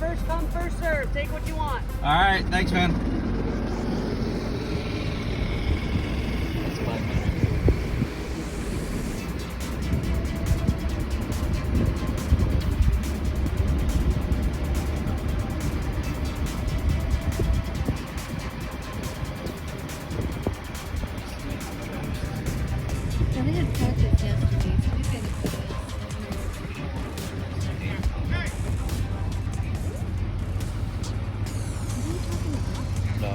first come, first serve. Take what you want. All right, thanks, man. They had practice yesterday, so we can. No.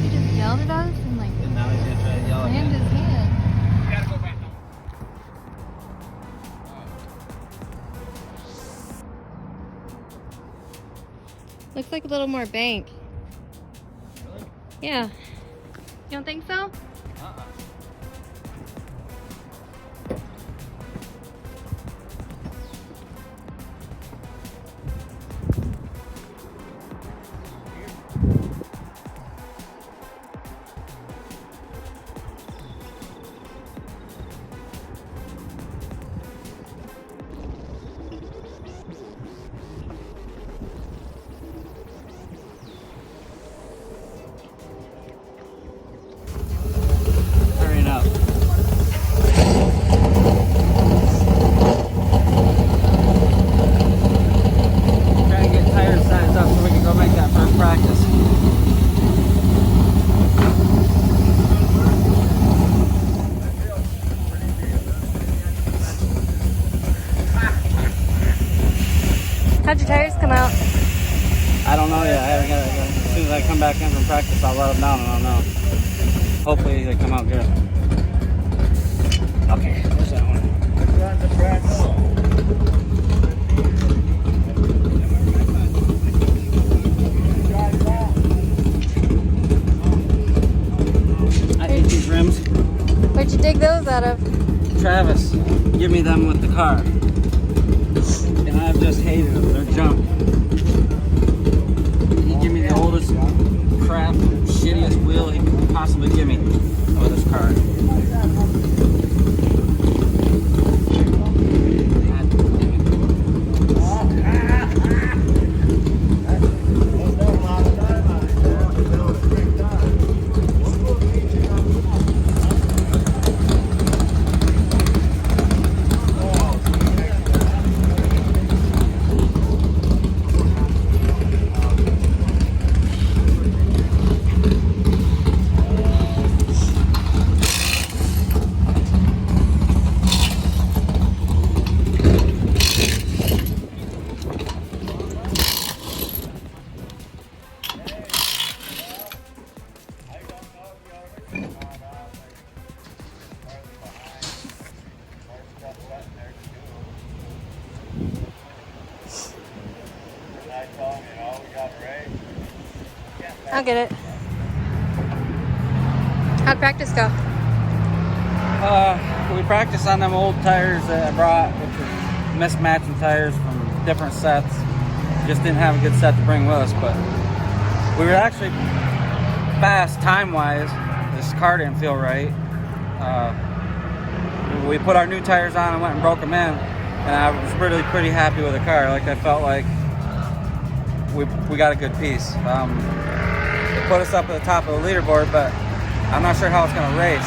He just yelled at us and like And now he's gonna try to yell at slammed me. his hand. You gotta go back. Looks like a little more bank. Really? Yeah. You don't think so? Uh-uh. Hurrying up. Trying to get tires sized up so we can go make that first practice. How'd your tires come out? I don't know yet. I haven't got it. As soon as I come back in from practice, I'll let them down and I'll know. Hopefully they come out good. Okay, there's that one. I hate these rims. Where'd you dig those out of? Travis, give me them with the car. And I've just hated them. They're junk. He give me the oldest crap, shittiest wheel he could possibly give me with his car. God damn I'll get it. How'd practice go? We practiced on them old tires that I brought, which were mismatching tires from different sets. Just didn't have a good set to bring with us, but we were actually fast time-wise. This car didn't feel right. We put our new tires on and went and broke them in, and I was really pretty happy with the car. Like, I felt like we got a good piece. It put us up at the top of the leaderboard, but I'm not sure how it's going to race.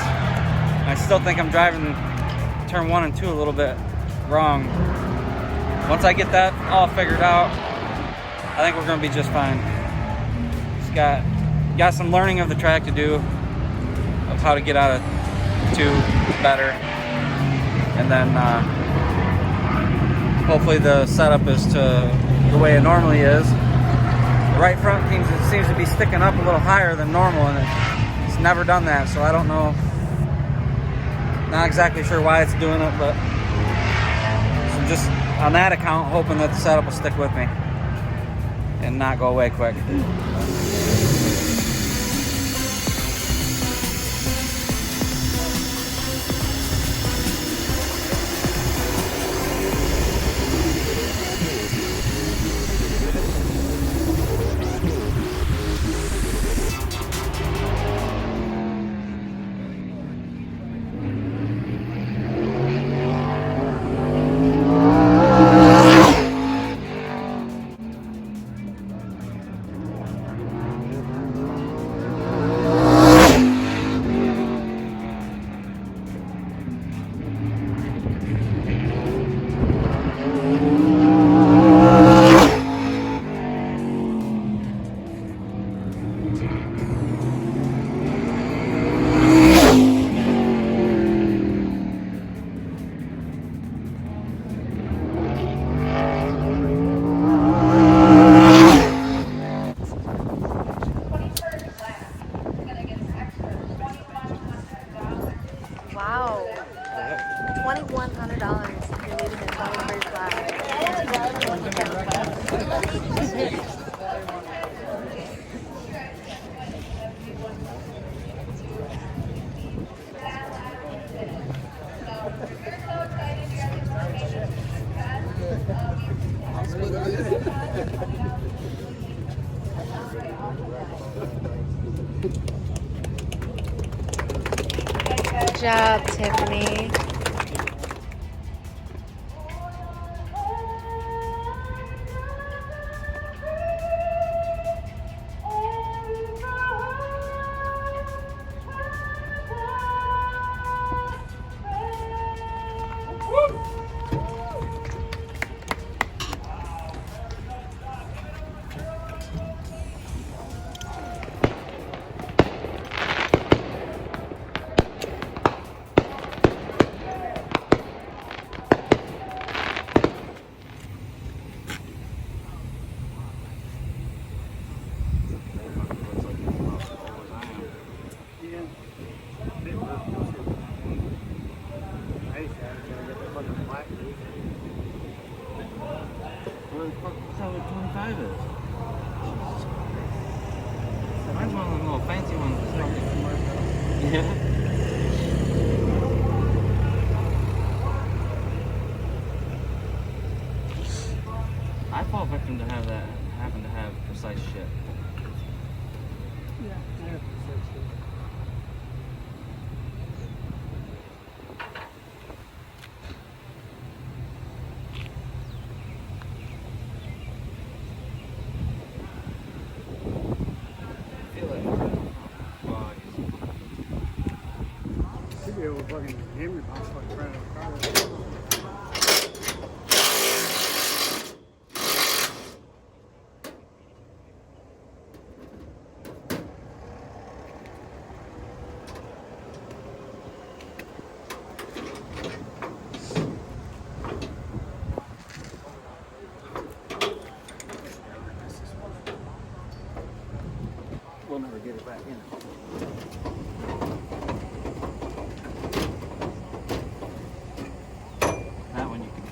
I still think I'm driving turn 1 and 2 a little bit wrong. Once I get that all figured out, I think we're going to be just fine. Just got some learning of the track to do, of how to get out of 2 better, and then hopefully the setup is to the way it normally is. The right front seems to be sticking up a little higher than normal, and it's never done that, so I don't know. Not exactly sure why it's doing it, but I'm just on that account hoping that the setup will stick with me and not go away quick. Good job, Tiffany. Where the fuck is that what 25 is? Mine's one of those little fancy ones. Yeah. I fall victim to have that happen to have precise shit. Yeah, I have precise shit. Should be able to fucking hammer box fucking right out of the car. We'll never get it back in. That one you can.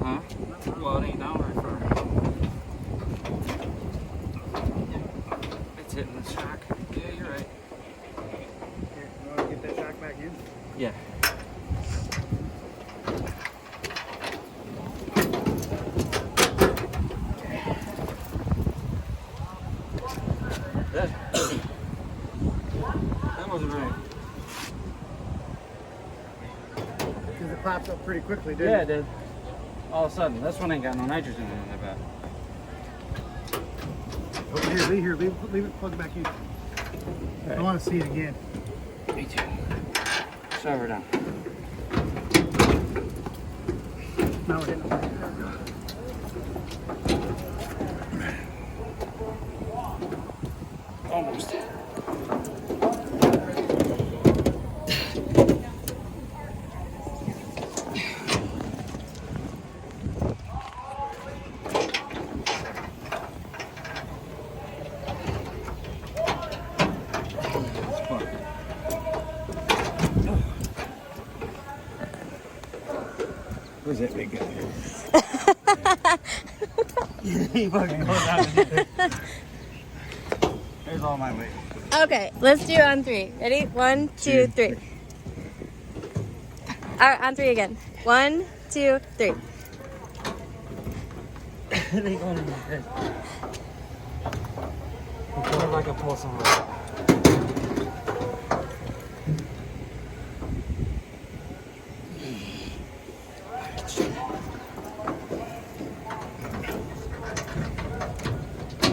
Huh? Well, it ain't down very far. It's hitting the shock. Yeah, you're right. Here, you want to get that shock back in? Yeah. That wasn't right. Because it pops up pretty quickly, didn't Yeah, it? it did. All of a sudden, this one ain't got no nitrogen in it, I bet. Oh, leave it, plug it back in. I want to see it again. Me too. Shove her down. Now we're hitting it. Almost. Where's that big guy? He fucking goes out and there. There's all my weight. Okay, let's do on three. Ready? 1, 2, 3. All right, on three again. 1, 2, 3. They going in there. I feel like I pull some weight.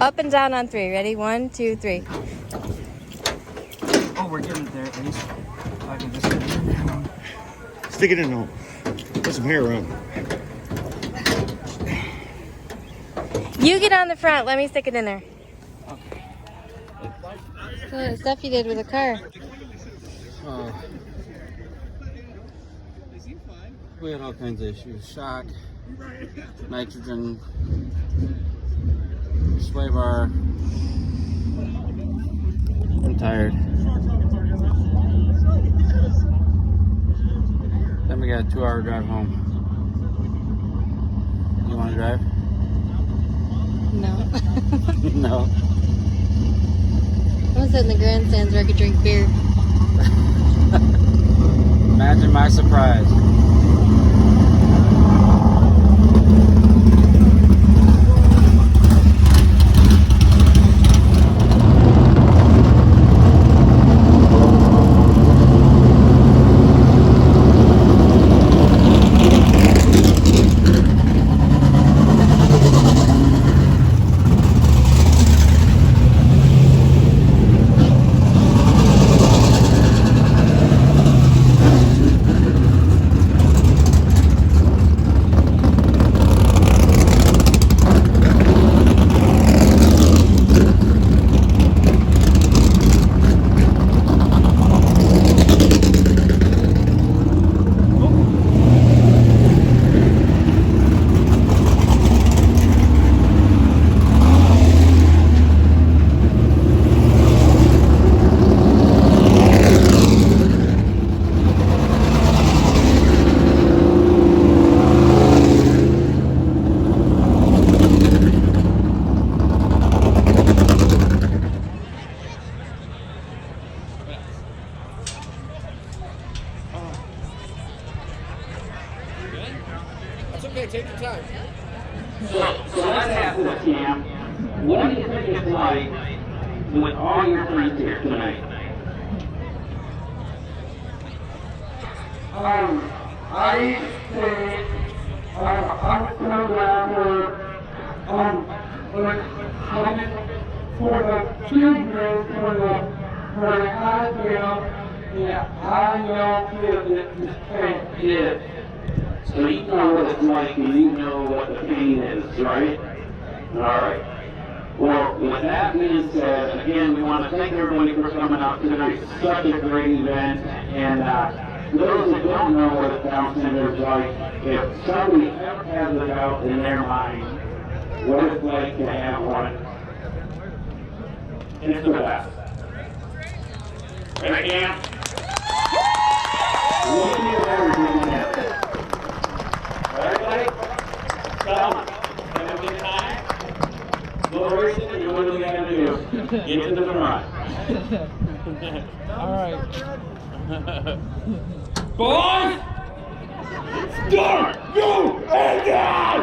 Up and down on three. Ready? 1, 2, 3. Oh, we're getting there at least. I can just get it in there. Stick it in home. Put some hair on. You get on the front. Let me stick it in there. Okay. The stuff you did with the car. We had all kinds of issues. Shock, nitrogen, sway bar. I'm tired. Then we got a 2-hour drive home. You want to drive? No. No. I'm gonna sit in the grandstands where I could drink beer. Imagine my surprise. It's okay, take your time. So let's ask this, Cam. What do you think it's like with all your friends here tonight? I say, I'm so glad for the children, for the Asphalt, yeah, I know that it is. So you know what it's like and you know what the pain is, right? Alright. Well, with that being said, again, we want to thank everybody for coming out tonight. It's such a great event. And those that don't know what a Down Center is like, if somebody ever has a doubt in their mind what it's like to have one, it's the best. Right, Cam? We do everything together. Everybody, come on. Have a good time. Go racing and what do we gotta do? Get to the front. Alright. Boys! Start! Go! And down!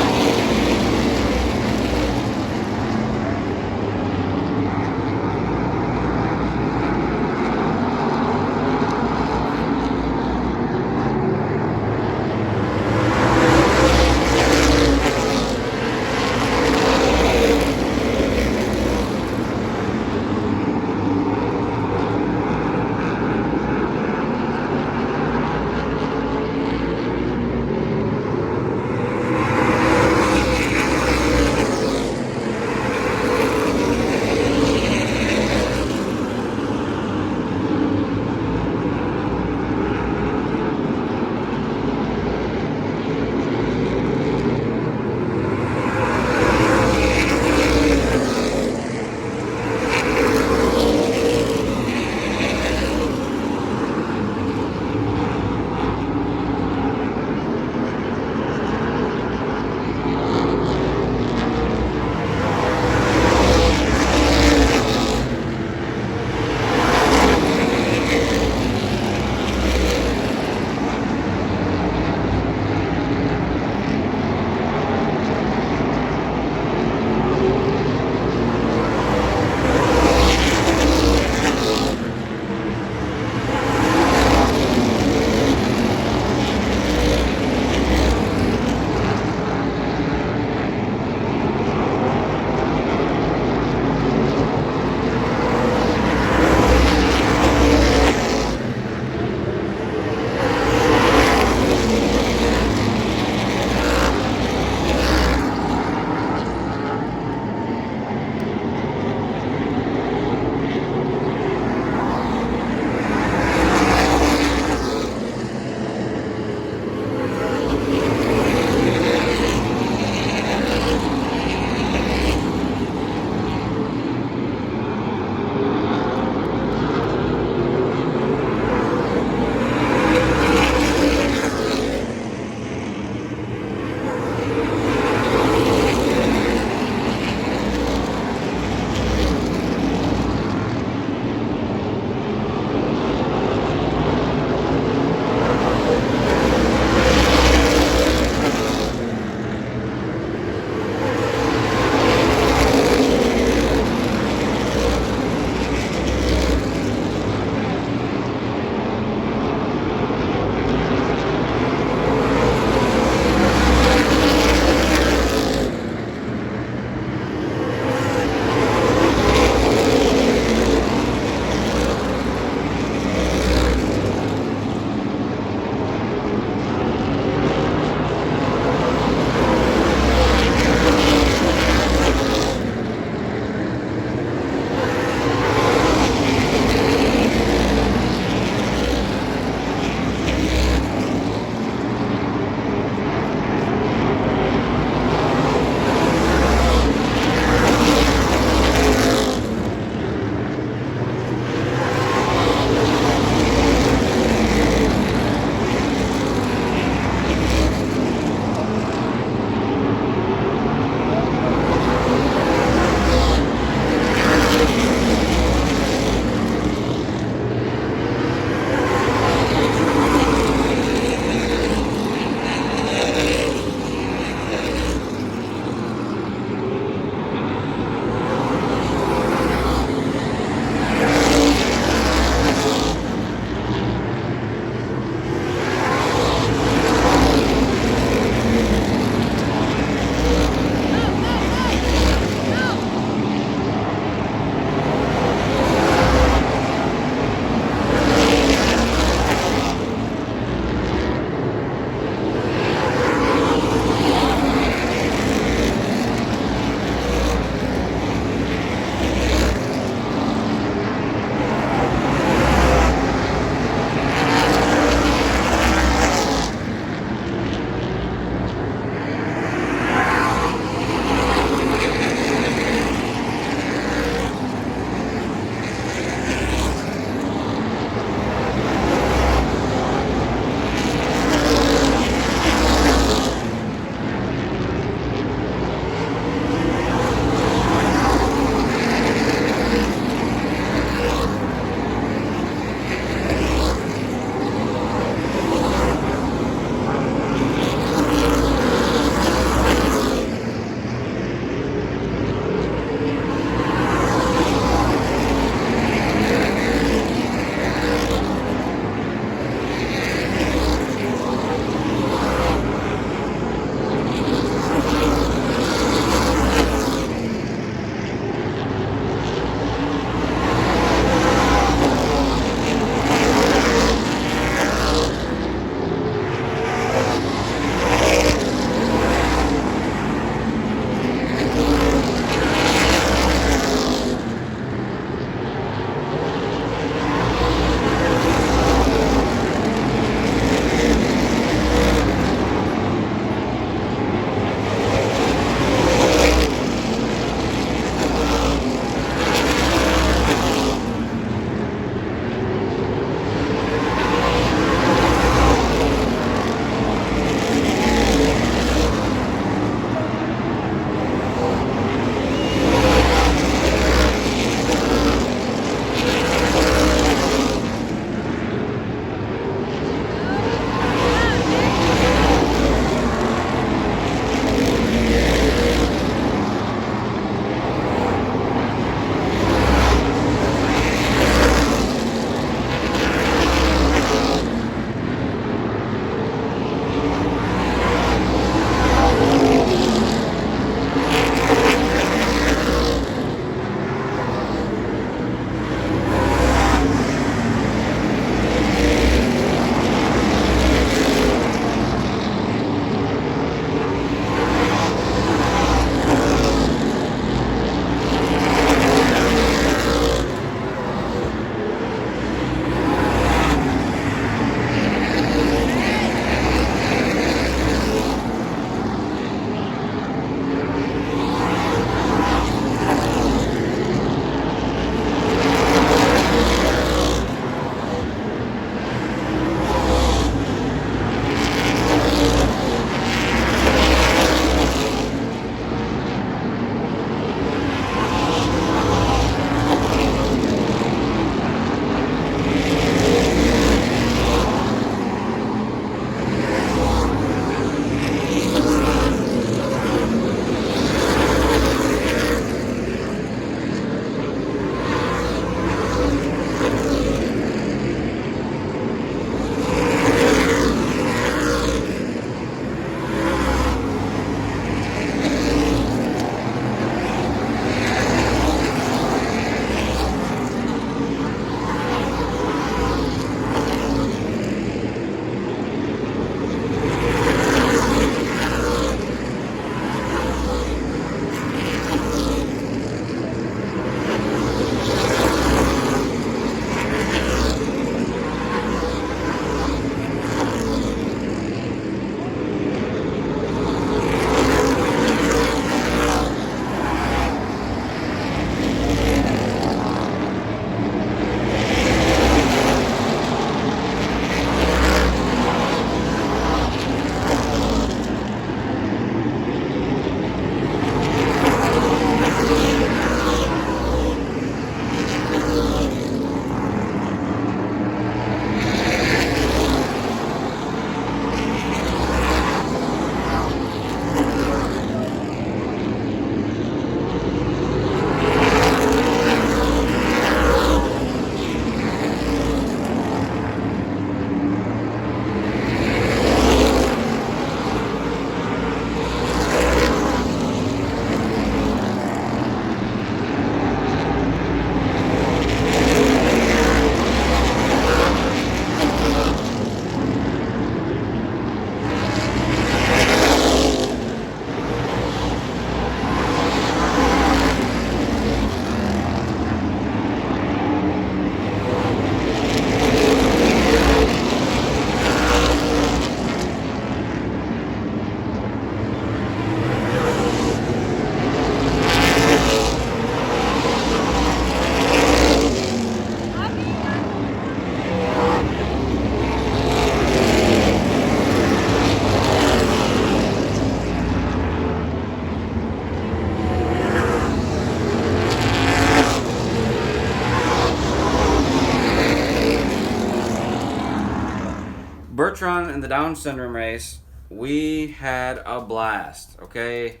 Birch Run and the Down syndrome race, we had a blast, okay?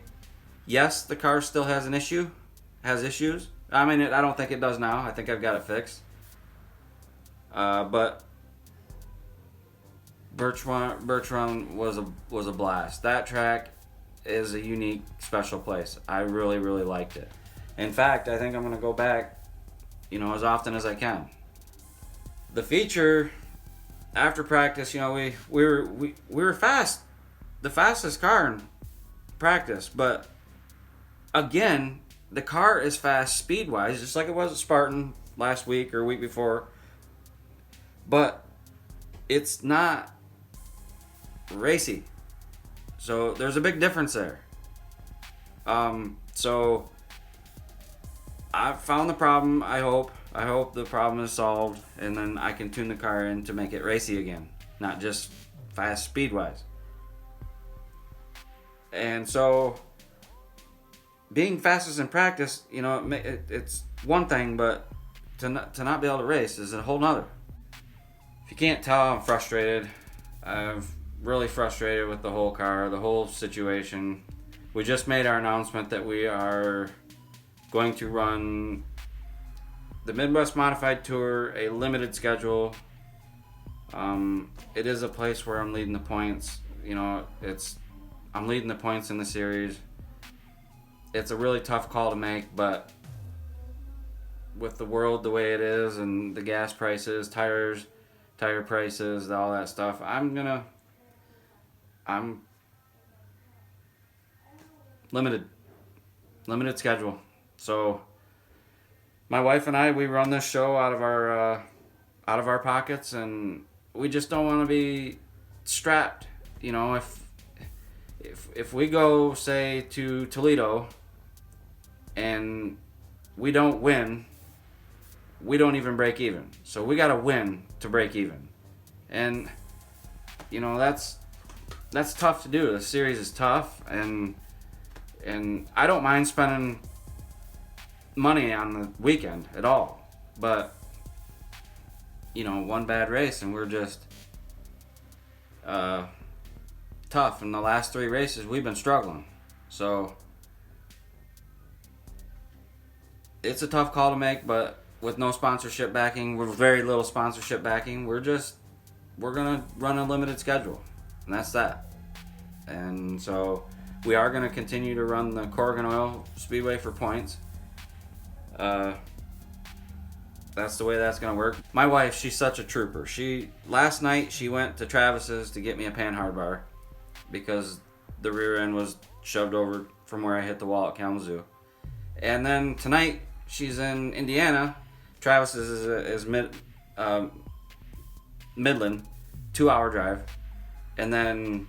Yes, the car still has issues. I mean, I don't think it does now. I think I've got it fixed. But Birch Run was a blast. That track is a unique, special place. I really, really liked it. In fact, I think I'm gonna go back, as often as I can. The feature after practice, we were fast, the fastest car in practice. But again, the car is fast speed-wise, just like it was at Spartan last week or week before. But it's not racy. So there's a big difference there. So I found the problem. I hope the problem is solved, and then I can tune the car in to make it racy again, not just fast speed-wise. And so being fastest in practice, it's one thing, but to not be able to race is a whole nother. If you can't tell, I'm frustrated. I'm really frustrated with the whole car, the whole situation. We just made our announcement that we are going to run the Midwest Modified Tour, a limited schedule. It is a place where I'm leading the points. I'm leading the points in the series. It's a really tough call to make, but with the world the way it is and the gas prices, tire prices, all that stuff, I'm limited schedule. So my wife and I, we run this show out of our pockets, and we just don't want to be strapped. If we go, say, to Toledo and we don't win, we don't even break even. So we got to win to break even. And that's tough to do. The series is tough, and I don't mind spending money on the weekend at all. But one bad race and we're just tough. In the last 3 races, we've been struggling. So it's a tough call to make, but with no sponsorship backing, with very little sponsorship backing, we're gonna run a limited schedule, and that's that. And so we are gonna continue to run the Corrigan Oil Speedway for points. That's the way that's gonna work. My wife, she's such a trooper. Last night she went to Travis's to get me a Panhard bar because the rear end was shoved over from where I hit the wall at Kalamazoo. And then tonight she's in Indiana. Travis's is Midland, 2-hour drive. And then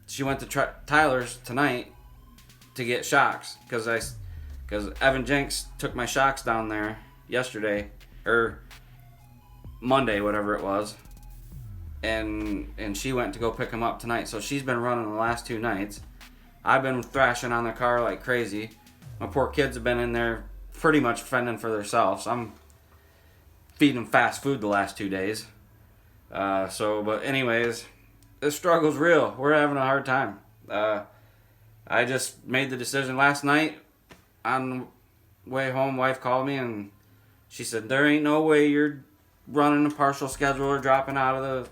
she went to Tyler's tonight to get shocks because Evan Jenks took my shocks down there yesterday or Monday, whatever it was, and she went to go pick them up tonight. So she's been running the last 2 nights. I've been thrashing on the car like crazy. My poor kids have been in there pretty much fending for themselves. I'm feeding them fast food the last 2 days. But anyways, this struggle's real. We're having a hard time. I just made the decision last night. On the way home, wife called me and she said, there ain't no way you're running a partial schedule or dropping out of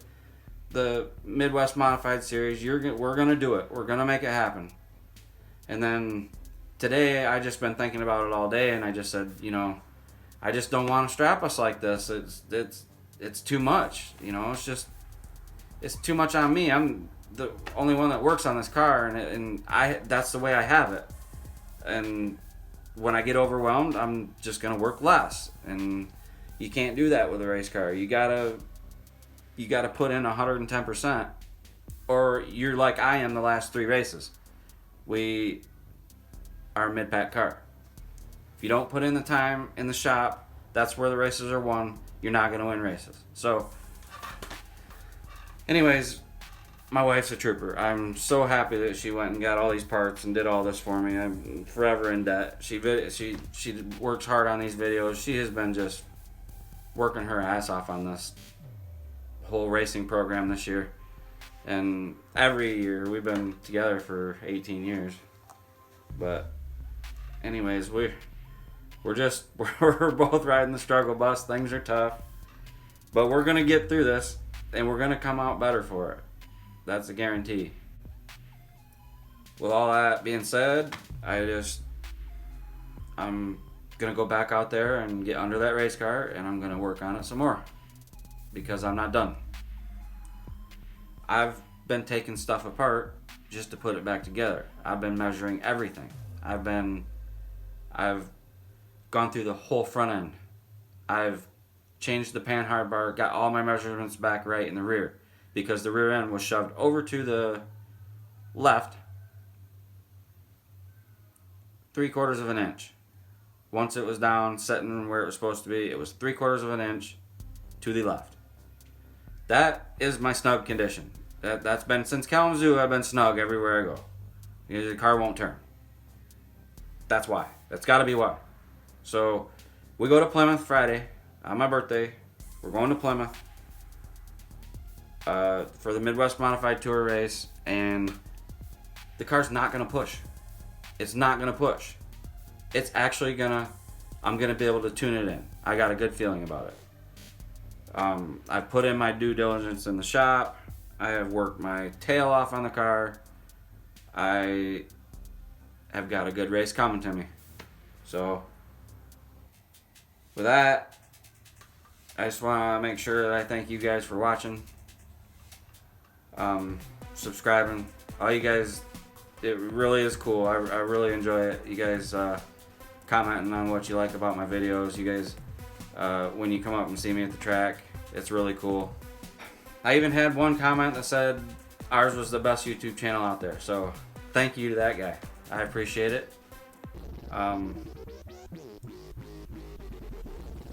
the Midwest Modified Series. We're going to do it. We're going to make it happen. And then today, I just been thinking about it all day, and I just said, I just don't want to strap us like this. It's too much. It's too much on me. I'm the only one that works on this car, and that's the way I have it. And when I get overwhelmed, I'm just gonna work less, and you can't do that with a race car. You gotta put in 110%, or you're like I am the last 3 races. We are a mid-pack car. If you don't put in the time in the shop, that's where the races are won. You're not gonna win races. So, anyways, my wife's a trooper. I'm so happy that she went and got all these parts and did all this for me. I'm forever in debt. She works hard on these videos. She has been just working her ass off on this whole racing program this year. And every year, we've been together for 18 years. But anyways, we're both riding the struggle bus. Things are tough. But we're going to get through this, and we're going to come out better for it. That's a guarantee. With all that being said, I'm going to go back out there and get under that race car, and I'm going to work on it some more because I'm not done. I've been taking stuff apart just to put it back together. I've been measuring everything. I've gone through the whole front end. I've changed the pan hard bar, got all my measurements back right in the rear because the rear end was shoved over to the left 3/4 of an inch. Once it was down, sitting where it was supposed to be, it was 3/4 of an inch to the left. That is my snug condition. That's been since Kalamazoo. I've been snug everywhere I go because the car won't turn. That's why. That's got to be why. So we go to Plymouth Friday on my birthday. We're going to Plymouth for the Midwest Modified Tour race, and the car's not going to push. It's not going to push. It's actually I'm going to be able to tune it in. I got a good feeling about it. I put in my due diligence in the shop. I have worked my tail off on the car. I have got a good race coming to me. So, with that, I just want to make sure that I thank you guys for watching, subscribing. All you guys, it really is cool. I really enjoy it. You guys commenting on what you like about my videos. You guys, when you come up and see me at the track, it's really cool. I even had one comment that said ours was the best YouTube channel out there. So thank you to that guy. I appreciate it.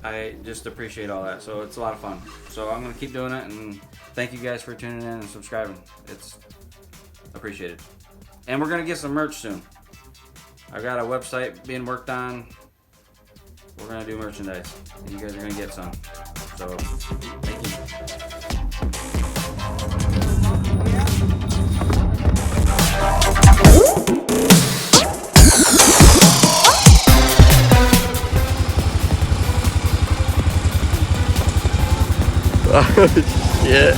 I just appreciate all that. So it's a lot of fun. So I'm going to keep doing it, and thank you guys for tuning in and subscribing. It's appreciated. And we're going to get some merch soon. I've got a website being worked on. We're going to do merchandise, and you guys are going to get some. So, thank you. Oh, shit.